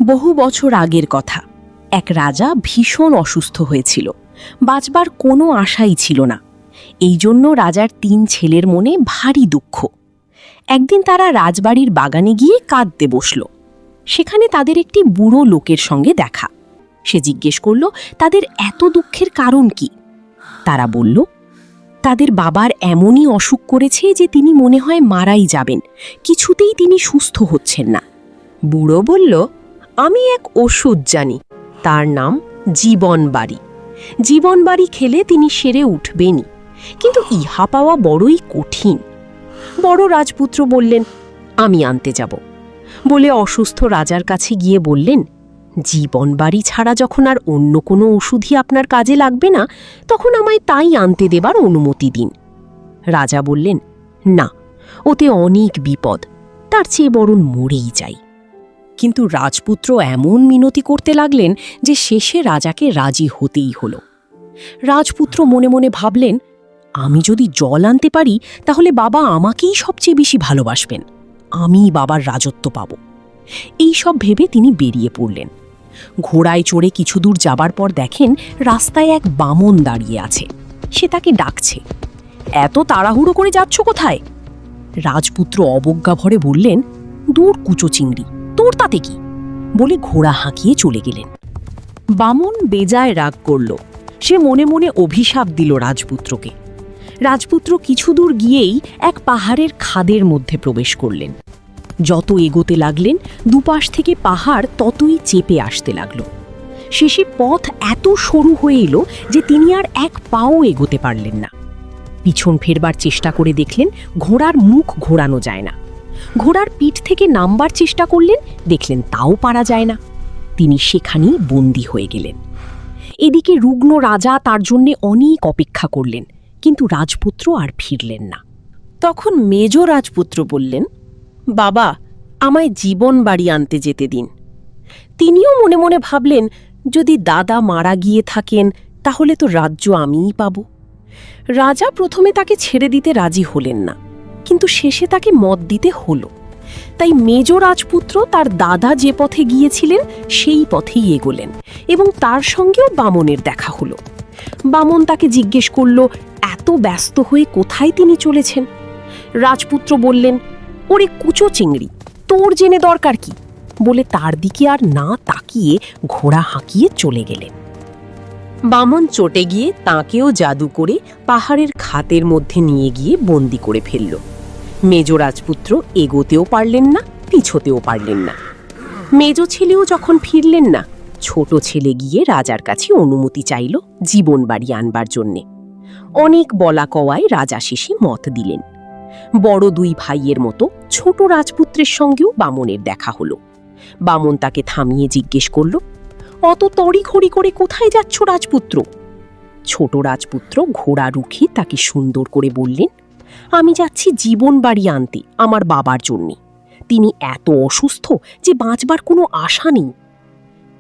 বহু বছর আগের কথা। এক রাজা ভীষণ অসুস্থ হয়েছিল। বাঁচবার কোনো আশাই ছিল না। এই জন্য রাজার 3 ছেলের মনে ভারী দুঃখ। একদিন তারা রাজবাড়ির বাগানে গিয়ে কাঁদতে বসল। সেখানে তাদের একটি বুড়ো লোকের সঙ্গে দেখা। সে জিজ্ঞেস করল তাদের এত দুঃখের কারণ কি। তারা বলল, তাদের বাবার এমনই অসুখ করেছে যে তিনি মনে হয় মারাই যাবেন, কিছুতেই তিনি সুস্থ হচ্ছেন না। বুড়ো বলল, আমি এক ওষুধ জানি, তার নাম জীবনবাড়ি। জীবনবাড়ি খেলে তিনি সেরে উঠবেনই, কিন্তু ইহা পাওয়া বড়ই কঠিন। বড় রাজপুত্র বললেন, আমি আনতে যাব। বলে অসুস্থ রাজার কাছে গিয়ে বললেন, জীবনবাড়ি ছাড়া যখন আর অন্য কোনো ওষুধই আপনার কাজে লাগবে না, তখন আমায় তাই আনতে দেবার অনুমতি দিন। রাজা বললেন, না, ওতে অনেক বিপদ, তার চেয়ে বরং মরেই যাই। কিন্তু রাজপুত্র এমন মিনতি করতে লাগলেন যে শেষে রাজাকে রাজি হতেই হল। রাজপুত্র মনে মনে ভাবলেন, আমি যদি জল আনতে পারি তাহলে বাবা আমাকেই সবচেয়ে বেশি ভালোবাসবেন, আমিই বাবার রাজত্ব পাব। এই সব ভেবে তিনি বেরিয়ে পড়লেন। ঘোড়ায় চড়ে কিছু দূর যাবার পর দেখেন রাস্তায় এক বামন দাঁড়িয়ে আছে। সে তাকে ডাকছে, এত তাড়াহুড়ো করে যাচ্ছ কোথায়? রাজপুত্র অবজ্ঞা ভরে বললেন, দূর কুচো চিংড়ি, তোর তাতে কি? বলে ঘোড়া হাঁকিয়ে চলে গেলেন। বামন বেজায় রাগ করল। সে মনে মনে অভিশাপ দিল রাজপুত্রকে। রাজপুত্র কিছু দূর গিয়েই এক পাহাড়ের খাদের মধ্যে প্রবেশ করলেন। যত এগোতে লাগলেন দুপাশ থেকে পাহাড় ততই চেপে আসতে লাগল। শেষে পথ এত সরু হয়ে এলো যে তিনি আর এক পাও এগোতে পারলেন না। পিছন ফেরবার চেষ্টা করে দেখলেন ঘোড়ার মুখ ঘোরানো যায় না। ঘোড়ার পিঠ থেকে নামবার চেষ্টা করলেন, দেখলেন তাও পারা যায় না। তিনি সেখানেই বন্দী হয়ে গেলেন। এদিকে রুগ্ন রাজা তার জন্যে অনেক অপেক্ষা করলেন, কিন্তু রাজপুত্র আর ফিরলেন না। তখন মেজ রাজপুত্র বললেন, বাবা, আমায় জীবনবাড়ি আনতে যেতে দিন। তিনিও মনে মনে ভাবলেন, যদি দাদা মারা গিয়ে থাকেন তাহলে তো রাজ্য আমিই পাব। রাজা প্রথমে তাকে ছেড়ে দিতে রাজি হলেন না, কিন্তু শেষে তাকে মত দিতে হলো। তাই মেজ রাজপুত্র তার দাদা যে পথে গিয়েছিলেন সেই পথেই এগোলেন, এবং তার সঙ্গেও বামনের দেখা হলো। বামন তাকে জিজ্ঞেস করল, এত ব্যস্ত হয়ে কোথায় তিনি চলেছেন? রাজপুত্র বললেন, ওরে কুচো চিংড়ি, তোর জেনে দরকার কি? বলে তার দিকে আর না তাকিয়ে ঘোড়া হাঁকিয়ে চলে গেলেন। বামন চটে গিয়ে তাঁকেও জাদু করে পাহাড়ের খাতের মধ্যে নিয়ে গিয়ে বন্দি করে ফেলল। মেজ রাজপুত্র এগোতেও পারলেন না, পিছোতেও পারলেন না। মেজ ছেলেও যখন ফিরলেন না, ছোট ছেলে গিয়ে রাজার কাছে অনুমতি চাইল জীবনবাড়ি আনবার জন্যে। অনেক বলা কওয়ায় রাজা শেষে মত দিলেন। বড় 2 ভাইয়ের মতো ছোট রাজপুত্রের সঙ্গেও বামনের দেখা হলো। বামন তাকে থামিয়ে জিজ্ঞেস করল, অত তড়িঘড়ি করে কোথায় যাচ্ছ রাজপুত্র? ছোট রাজপুত্র ঘোড়া রুখে তাকে সুন্দর করে বললেন, আমি যাচ্ছি জীবনবাড়ি আনতে আমার বাবার জন্যে। তিনি এত অসুস্থ যে বাঁচবার কোনো আশা নেই।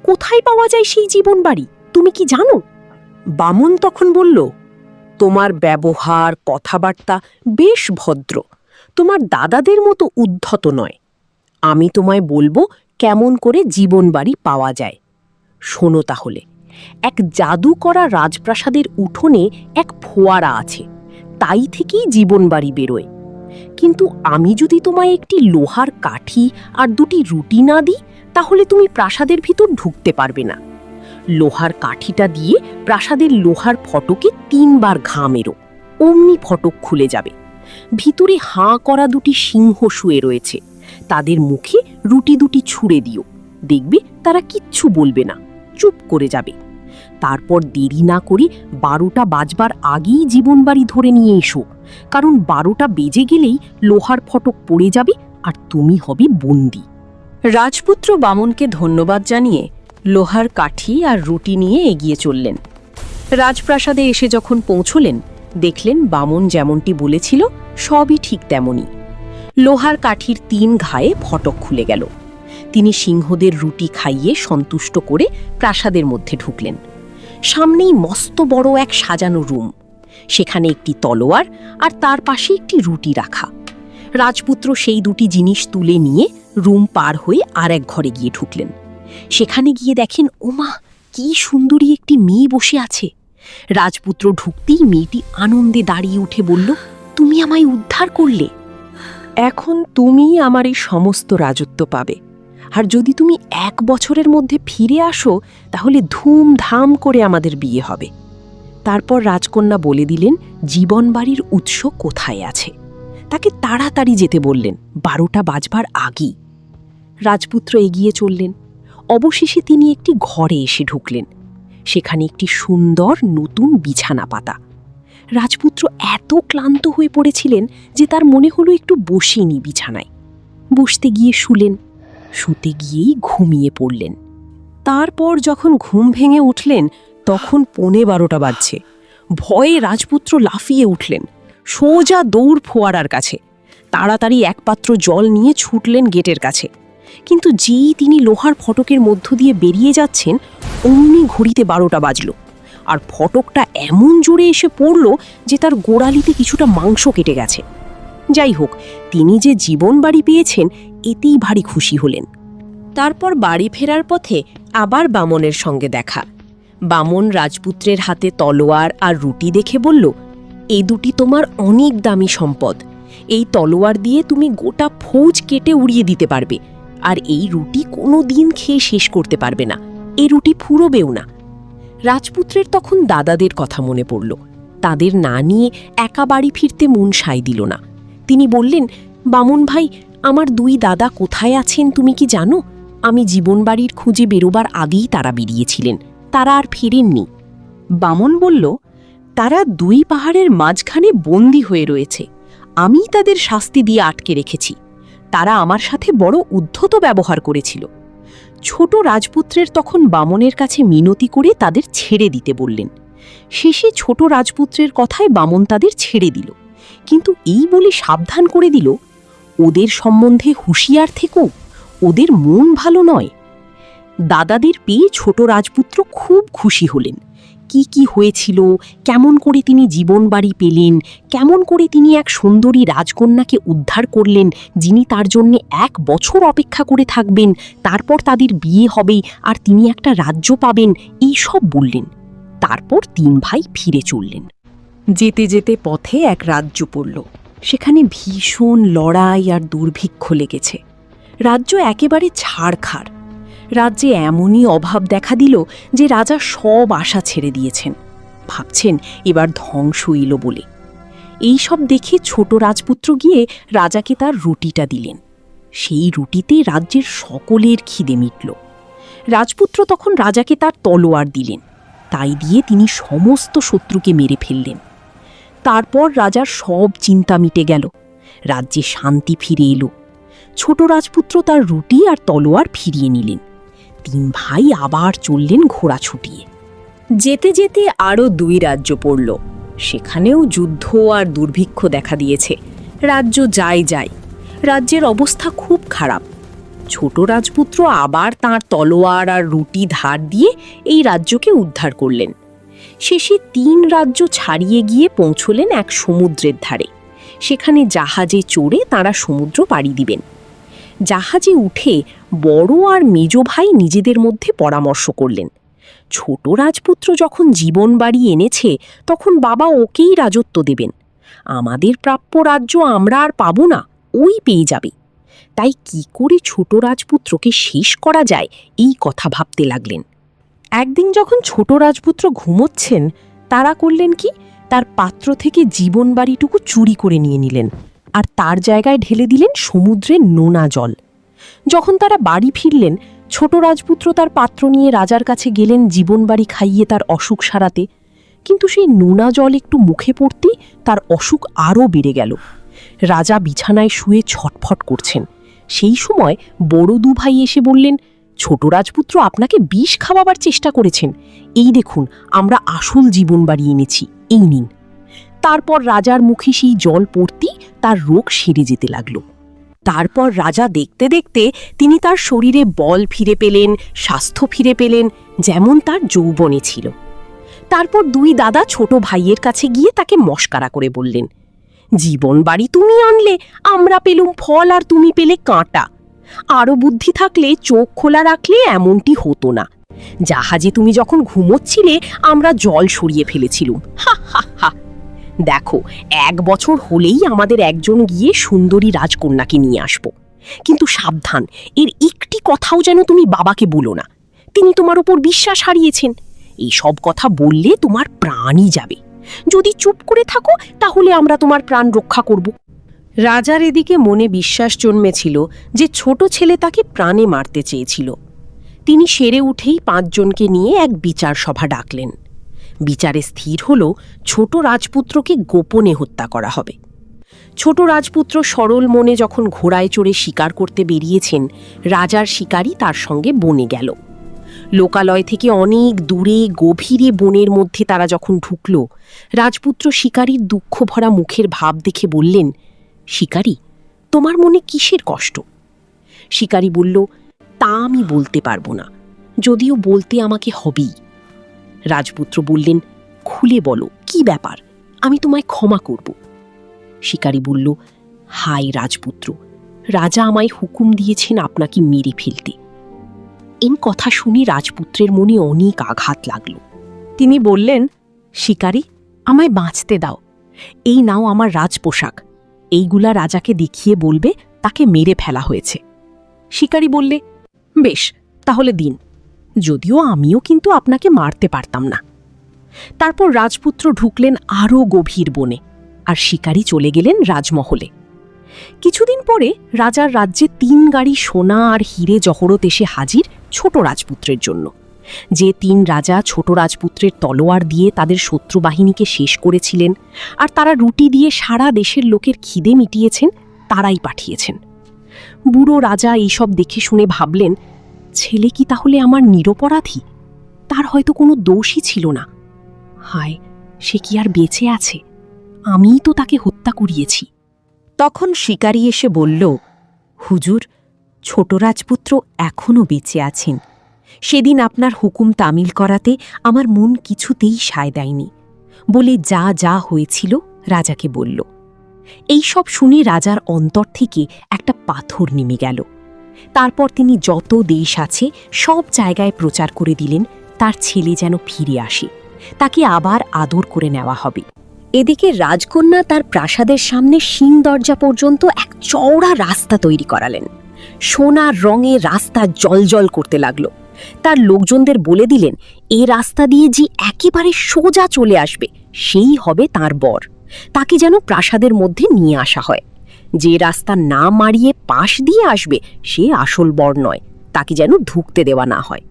কোথায় পাওয়া যায় সেই জীবনবাড়ি, তুমি কি জানো? বামন তখন বলল, তোমার ব্যবহার কথাবার্তা বেশ ভদ্র, তোমার দাদাদের মতো উদ্ধত নয়। আমি তোমায় বলবো কেমন করে জীবনবাড়ি পাওয়া যায়। শোনো তাহলে, এক জাদু করা রাজপ্রাসাদের উঠোনে এক ফোয়ারা আছে, তাই থেকেই জীবনবাড়ি বেরোয়। কিন্তু আমি যদি তোমায় একটি লোহার কাঠি আর 2টি রুটি না দিই, তাহলে তুমি প্রাসাদের ভিতর ঢুকতে পারবে না। লোহার কাঠিটা দিয়ে প্রাসাদের লোহার ফটকে 3 বার ঘা মেরো, অমনি ফটক খুলে যাবে। ভিতরে হাঁ করা 2টি সিংহ শুয়ে রয়েছে, তাদের মুখে রুটি 2টি ছুঁড়ে দিও, দেখবে তারা কিচ্ছু বলবে না, চুপ করে যাবে। তারপর দেরি না করে 12টা বাজবার আগেই জীবনবাড়ি ধরে নিয়ে এসো, কারণ 12টা বেজে গেলেই লোহার ফটক পড়ে যাবে আর তুমি হবে বন্দী। রাজপুত্র বামনকে ধন্যবাদ জানিয়ে লোহার কাঠি আর রুটি নিয়ে এগিয়ে চললেন। রাজপ্রাসাদে এসে যখন পৌঁছলেন, দেখলেন বামন যেমনটি বলেছিল সবই ঠিক তেমনই। লোহার কাঠির 3 ঘায়ে ফটক খুলে গেল। তিনি সিংহদের রুটি খাইয়ে সন্তুষ্ট করে প্রাসাদের মধ্যে ঢুকলেন। সামনেই মস্ত বড় এক সাজানো রুম, সেখানে একটি তলোয়ার আর তার পাশে একটি রুটি রাখা। রাজপুত্র সেই 2টি জিনিস তুলে নিয়ে রুম পার হয়ে আর এক ঘরে গিয়ে ঢুকলেন। সেখানে গিয়ে দেখেন, ওমা, কি সুন্দরী একটি মেয়ে বসে আছে। রাজপুত্র ঢুকতেই মেয়েটি আনন্দে দাঁড়িয়ে উঠে বলল, তুমি আমায় উদ্ধার করলে। এখন তুমি আমার এই সমস্ত রাজত্ব পাবে, আর যদি তুমি 1 বছরের মধ্যে ফিরে আসো তাহলে ধুমধাম করে আমাদের বিয়ে হবে। তারপর রাজকন্যা বলে দিলেন জীবনবাড়ির উৎস কোথায় আছে। তাকে তাড়াতাড়ি যেতে বললেন, 12টা বাজবার আগেই। রাজপুত্র এগিয়ে চললেন। অবশেষে তিনি একটি ঘরে এসে ঢুকলেন। সেখানে একটি সুন্দর নতুন বিছানা পাতা। রাজপুত্র এত ক্লান্ত হয়ে পড়েছিলেন যে তার মনে হলো একটু বসেই নি বিছানায়। বসতে গিয়ে শুলেন, শুতে গিয়েই ঘুমিয়ে পড়লেন। তারপর যখন ঘুম ভেঙে উঠলেন তখন 12:15 বাজছে। ভয়ে রাজপুত্র লাফিয়ে উঠলেন, সোজা দৌড় ফোয়ারার কাছে। তাড়াতাড়ি এক পাত্র জল নিয়ে ছুটলেন গেটের কাছে। কিন্তু যেই তিনি লোহার ফটকের মধ্য দিয়ে বেরিয়ে যাচ্ছেন, অমনি ঘড়িতে 12টা বাজল, আর ফটকটা এমন জোরে এসে পড়ল যে তার গোড়ালিতে কিছুটা মাংস কেটে গেছে। যাই হোক, তিনি যে জীবন বাড়ি পেয়েছেন এতেই ভারী খুশি হলেন। তারপর বাড়ি ফেরার পথে আবার বামনের সঙ্গে দেখা। বামন রাজপুত্রের হাতে তলোয়ার আর রুটি দেখে বলল, এই দুটি তোমার অনেক দামি সম্পদ। এই তলোয়ার দিয়ে তুমি গোটা ফৌজ কেটে উড়িয়ে দিতে পারবে, আর এই রুটি কোনো দিন খেয়ে শেষ করতে পারবে না। এই রুটি ফুরোবেও না। রাজপুত্রের তখন দাদাদের কথা মনে পড়ল। তাদের না নিয়ে একা বাড়ি ফিরতে মন সায় দিল না। তিনি বললেন, বামন ভাই, আমার 2 দাদা কোথায় আছেন তুমি কি জানো? আমি জীবনবাড়ির খুঁজে বেরোবার আগেই তারা বেরিয়েছিলেন, তারা আর ফিরেননি। বামন বলল, তারা 2 পাহাড়ের মাঝখানে বন্দী হয়ে রয়েছে। আমি তাদের শাস্তি দিয়ে আটকে রেখেছি। তারা আমার সাথে বড় উদ্ধত ব্যবহার করেছিল। ছোট রাজপুত্রের তখন বামনের কাছে মিনতি করে তাদের ছেড়ে দিতে বললেন। শেষে ছোট রাজপুত্রের কথায় বামন তাদের ছেড়ে দিল, কিন্তু এই বলে সাবধান করে দিল, ওদের সম্বন্ধে হুঁশিয়ার থেকো, ওদের মন ভালো নয়। দাদাদের পেয়ে ছোট রাজপুত্র খুব খুশি হলেন। কি কি হয়েছিল, কেমন করে তিনি জীবন বাড়ি পেলেন, কেমন করে তিনি এক সুন্দরী রাজকন্যাকে উদ্ধার করলেন যিনি তার জন্য 1 বছর অপেক্ষা করে থাকবেন, তারপর তাদের বিয়ে হবে আর তিনি একটা রাজ্য পাবেন, এই সব বললেন। তারপর 3 ভাই ফিরে চললেন। যেতে যেতে পথে এক রাজ্য পড়ল। সেখানে ভীষণ লড়াই আর দুর্ভিক্ষ লেগেছে। রাজ্য একেবারে ছাড়খাড়। রাজ্যে এমনই অভাব দেখা দিল যে রাজা সব আশা ছেড়ে দিয়েছেন, ভাবছেন এবার ধ্বংস এলো বলে। এই সব দেখে ছোট রাজপুত্র গিয়ে রাজাকে তার রুটিটা দিলেন। সেই রুটিতে রাজ্যের সকলের খিদে মিটল। রাজপুত্র তখন রাজাকে তার তলোয়ার দিলেন। তাই দিয়ে তিনি সমস্ত শত্রুকে মেরে ফেললেন। তারপর রাজার সব চিন্তা মিটে গেল, রাজ্যে শান্তি ফিরে এলো। ছোট রাজপুত্র তার রুটি আর তলোয়ার ফিরিয়ে নিলেন। 3 ভাই আবার চললেন ঘোড়া ছুটিয়ে। যেতে যেতে আরও 2 রাজ্য পড়ল। সেখানেও যুদ্ধ আর দুর্ভিক্ষ দেখা দিয়েছে। রাজ্য যায়। রাজ্যের অবস্থা খুব খারাপ। ছোট রাজপুত্র আবার তাঁর তলোয়ার আর রুটি ধার দিয়ে এই রাজ্যকে উদ্ধার করলেন। শেষে 3 রাজ্য ছাড়িয়ে গিয়ে পৌঁছলেন এক সমুদ্রের ধারে। সেখানে জাহাজে চড়ে তাঁরা সমুদ্র পাড়ি দিবেন। জাহাজে উঠে বড় আর মেজ ভাই নিজেদের মধ্যে পরামর্শ করলেন। ছোট রাজপুত্র যখন জীবন বাড়ি এনেছে তখন বাবা ওকেই রাজত্ব দেবেন। আমাদের প্রাপ্য রাজ্য আমরা আর পাব না, ওই পেয়ে যাবে। তাই কি করে ছোট রাজপুত্রকে শেষ করা যায় এই কথা ভাবতে লাগলেন। একদিন যখন ছোট রাজপুত্র ঘুমোচ্ছেন, তারা করলেন কি, তার পাত্র থেকে জীবন বাড়িটুকু চুরি করে নিয়ে নিলেন আর তার জায়গায় ঢেলে দিলেন সমুদ্রের নোনা জল। যখন তারা বাড়ি ফিরলেন, ছোট রাজপুত্র তার পাত্র নিয়ে রাজার কাছে গেলেন জীবন বাড়ি খাইয়ে তার অসুখ সারাতে। কিন্তু সেই নোনা জল একটু মুখে পড়তেই তার অসুখ আরও বেড়ে গেল। রাজা বিছানায় শুয়ে ছটফট করছেন। সেই সময় বড় 2 ভাই এসে বললেন, ছোট রাজপুত্র আপনাকে বিষ খাওয়াবার চেষ্টা করেছেন। এই দেখুন, আমরা আসল জীবন বাড়ি এনেছি, এই নিন। তারপর রাজার মুখে সেই জল পড়তেই তার রোগ সেরে যেতে লাগল। তারপর রাজা দেখতে দেখতে তিনি তার শরীরে বল ফিরে পেলেন, স্বাস্থ্য ফিরে পেলেন, যেমন তার যৌবনে ছিল। তারপর 2 দাদা ছোট ভাইয়ের কাছে গিয়ে তাকে মস্কারা করে বললেন, জীবন বাড়ি তুমি আনলে, আমরা পেলুম ফল আর তুমি পেলে কাঁটা। আরও বুদ্ধি থাকলে চোখ খোলা রাখলে এমনটি হতো না। জাহাজে তুমি যখন ঘুমোচ্ছিলে আমরা জল সরিয়ে ফেলেছিলুম। হা হা হা। দেখো, 1 বছর হলেই আমাদের একজন গিয়ে সুন্দরী রাজকন্যাকে নিয়ে আসব। কিন্তু সাবধান, এর একটি কথাও যেন তুমি বাবাকে বলো না। তিনি তোমার উপর বিশ্বাস হারিয়েছেন। এই সব কথা বললে তোমার প্রাণই যাবে। যদি চুপ করে থাকো তাহলে আমরা তোমার প্রাণ রক্ষা করব। রাজার এদিকে মনে বিশ্বাস জন্মেছিল যে ছোট ছেলে তাকে প্রাণে মারতে চেয়েছিল। তিনি সেরে উঠেই 5 জনকে নিয়ে এক বিচার সভা ডাকলেন। বিচারে স্থির হল ছোট রাজপুত্রকে গোপনে হত্যা করা হবে। ছোট রাজপুত্র সরল মনে যখন ঘোড়ায় চড়ে শিকার করতে বেরিয়েছেন, রাজার শিকারী তার সঙ্গে বনে গেল। লোকালয় থেকে অনেক দূরে গভীরে বনের মধ্যে তারা যখন ঢুকল, রাজপুত্র শিকারীর দুঃখ ভরা মুখের ভাব দেখে বললেন, শিকারী, তোমার মনে কিসের কষ্ট? শিকারী বলল, তা আমি বলতে পারবো না, যদিও বলতে আমাকে হবেই। রাজপুত্র বললেন, খুলে বলো, কি ব্যাপার, আমি তোমায় ক্ষমা করব। শিকারী বলল, হায় রাজপুত্র, রাজা আমায় হুকুম দিয়েছেন আপনাকে মেরে ফেলতে। এই কথা শুনে রাজপুত্রের মনে অনেক আঘাত লাগল। তিনি বললেন, শিকারী, আমায় বাঁচতে দাও। এই নাও আমার রাজপোশাক, এইগুলা রাজাকে দেখিয়ে বলবে তাকে মেরে ফেলা হয়েছে। শিকারী বললে, বেশ, তাহলে দিন, যদিও আমিও কিন্তু আপনাকে মারতে পারতাম না। তারপর রাজপুত্র ঢুকলেন আরও গভীর বনে, আর শিকারী চলে গেলেন রাজমহলে। কিছুদিন পরে রাজার রাজ্যে 3 গাড়ি সোনা আর হিরে জহরত এসে হাজির ছোট রাজপুত্রের জন্য। যে 3 রাজা ছোট রাজপুত্রের তলোয়ার দিয়ে তাদের শত্রু বাহিনীকে শেষ করেছিলেন আর তারা রুটি দিয়ে সারা দেশের লোকের খিদে মিটিয়েছেন, তারাই পাঠিয়েছেন। বুড়ো রাজা এইসব দেখে শুনে ভাবলেন, ছেলে কি তাহলে আমার নিরপরাধী? তার হয়তো কোনো দোষই ছিল না। হায়, সে কি আর বেঁচে আছে? আমিই তো তাকে হত্যা করিয়েছি। তখন শিকারী এসে বলল, হুজুর, ছোট রাজপুত্র এখনও বেঁচে আছেন। সেদিন আপনার হুকুম তামিল করাতে আমার মন কিছুতেই সায় দেয়নি, বলে যা যা হয়েছিল রাজাকে বলল। এই সব শুনে রাজার অন্তর থেকে একটা পাথর নেমে গেল। তারপর তিনি যত দেশ আছে সব জায়গায় প্রচার করে দিলেন তার ছেলে যেন ফিরে আসে, তাকে আবার আদর করে নেওয়া হবে। এদিকে রাজকন্যা তার প্রাসাদের সামনে সিং দরজা পর্যন্ত এক চওড়া রাস্তা তৈরি করালেন। সোনার রঙে রাস্তা জলজল করতে লাগলো। তার লোকজনদের বলে দিলেন, এ রাস্তা দিয়ে যে একেবারে সোজা চলে আসবে সেই হবে তার বর। তাকে যেন প্রাসাদের মধ্যে নিয়ে আসা হয়। যে রাস্তা না মারিয়ে পাশ দিয়ে আসবে সে আসল বর নয়, তাকে যেন ঢুকতে দেওয়া না হয়।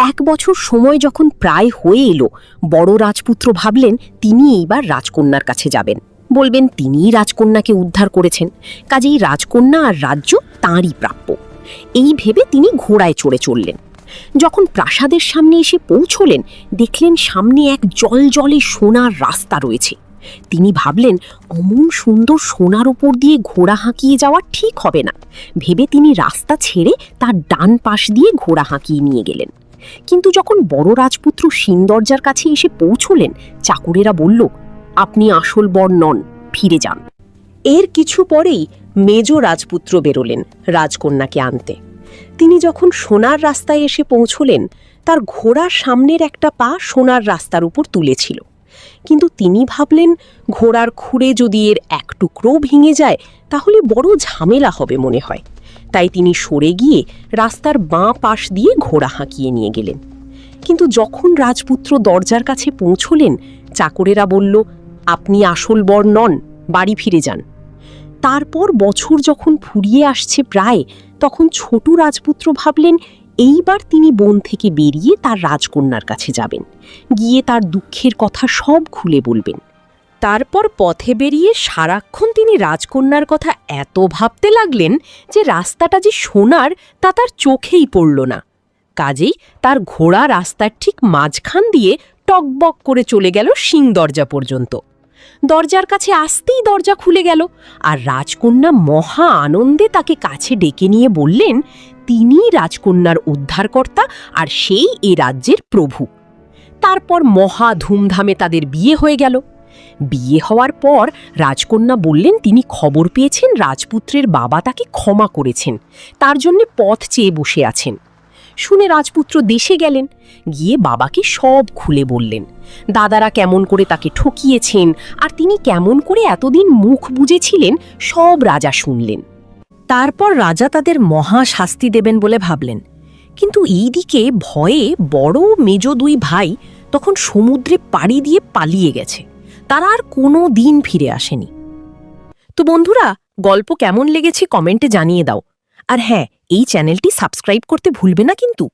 1 বছর সময় যখন প্রায় হয়ে এলো, বড় রাজপুত্র ভাবলেন তিনি এইবার রাজকন্যার কাছে যাবেন, বলবেন তিনিই রাজকন্যাকে উদ্ধার করেছেন, কাজেই রাজকন্যা আর রাজ্য তাঁরই প্রাপ্য। এই ভেবে তিনি ঘোড়ায় চড়ে চললেন। যখন প্রাসাদের সামনে এসে পৌঁছলেন, দেখলেন সামনে এক জলজলে সোনার রাস্তা রয়েছে। তিনি ভাবলেন, অমন সুন্দর সোনার উপর দিয়ে ঘোড়া হাঁকিয়ে যাওয়া ঠিক হবে না। ভেবে তিনি রাস্তা ছেড়ে তার ডান পাশ দিয়ে ঘোড়া হাঁকিয়ে নিয়ে গেলেন। কিন্তু যখন বড় রাজপুত্র সিং দরজার কাছে এসে পৌঁছলেন, চাকরেরা বলল, আপনি আসল বর নন, ফিরে যান। এর কিছু পরেই মেজ রাজপুত্র বেরোলেন রাজকন্যাকে আনতে। তিনি যখন সোনার রাস্তায় এসে পৌঁছলেন, তার ঘোড়ার সামনের একটা পা সোনার রাস্তার উপর তুলেছিল। কিন্তু তিনি ভাবলেন, ঘোড়ার খুঁড়ে যদি এর এক টুকরোও ভেঙে যায় তাহলে বড় ঝামেলা হবে মনে হয়। তাই তিনি সরে গিয়ে রাস্তার বাঁ পাশ দিয়ে ঘোড়া হাঁকিয়ে নিয়ে গেলেন। কিন্তু যখন রাজপুত্র দরজার কাছে পৌঁছলেন, চাকরেরা বলল, আপনি আসল বর নন, বাড়ি ফিরে যান। তারপর বছর যখন ফুরিয়ে আসছে প্রায়, তখন ছোট রাজপুত্র ভাবলেন এইবার তিনি বন থেকে বেরিয়ে তার রাজকন্যার কাছে যাবেন, গিয়ে তার দুঃখের কথা সব খুলে বলবেন। তারপর পথে বেরিয়ে সারাক্ষণ তিনি রাজকন্যার কথা এত ভাবতে লাগলেন যে রাস্তাটা যে সোনার তা তার চোখেই পড়ল না। কাজেই তার ঘোড়া রাস্তার ঠিক মাঝখান দিয়ে টকবক করে চলে গেল সিং দরজা পর্যন্ত। দরজার কাছে আসতেই দরজা খুলে গেল, আর রাজকন্যা মহা আনন্দে তাকে কাছে ডেকে নিয়ে বললেন তিনিই রাজকন্যার উদ্ধারকর্তা আর সেই এ রাজ্যের প্রভু। তারপর মহা ধুমধামে তাদের বিয়ে হয়ে গেল। বিয়ে হওয়ার পর রাজকন্যা বললেন তিনি খবর পেয়েছেন রাজপুত্রের বাবা তাকে ক্ষমা করেছেন, তার জন্য পথ চেয়ে বসে আছেন। শুনে রাজপুত্র দেশে গেলেন, গিয়ে বাবাকে সব খুলে বললেন। দাদারা কেমন করে তাকে ঠকিয়েছেন আর তিনি কেমন করে এতদিন মুখ বুজেছিলেন সব রাজা শুনলেন। তারপর রাজা তাদের মহা শাস্তি দেবেন বলে ভাবলেন। কিন্তু এইদিকে ভয়ে বড় মেজ দুই ভাই তখন সমুদ্রে পাড়ি দিয়ে পালিয়ে গেছে, তারা আর কোনো দিন ফিরে আসেনি। তো বন্ধুরা, গল্প কেমন লেগেছে কমেন্টে জানিয়ে দাও। আর হ্যাঁ, এই চ্যানেলটি সাবস্ক্রাইব করতে ভুলবে না কিন্তু।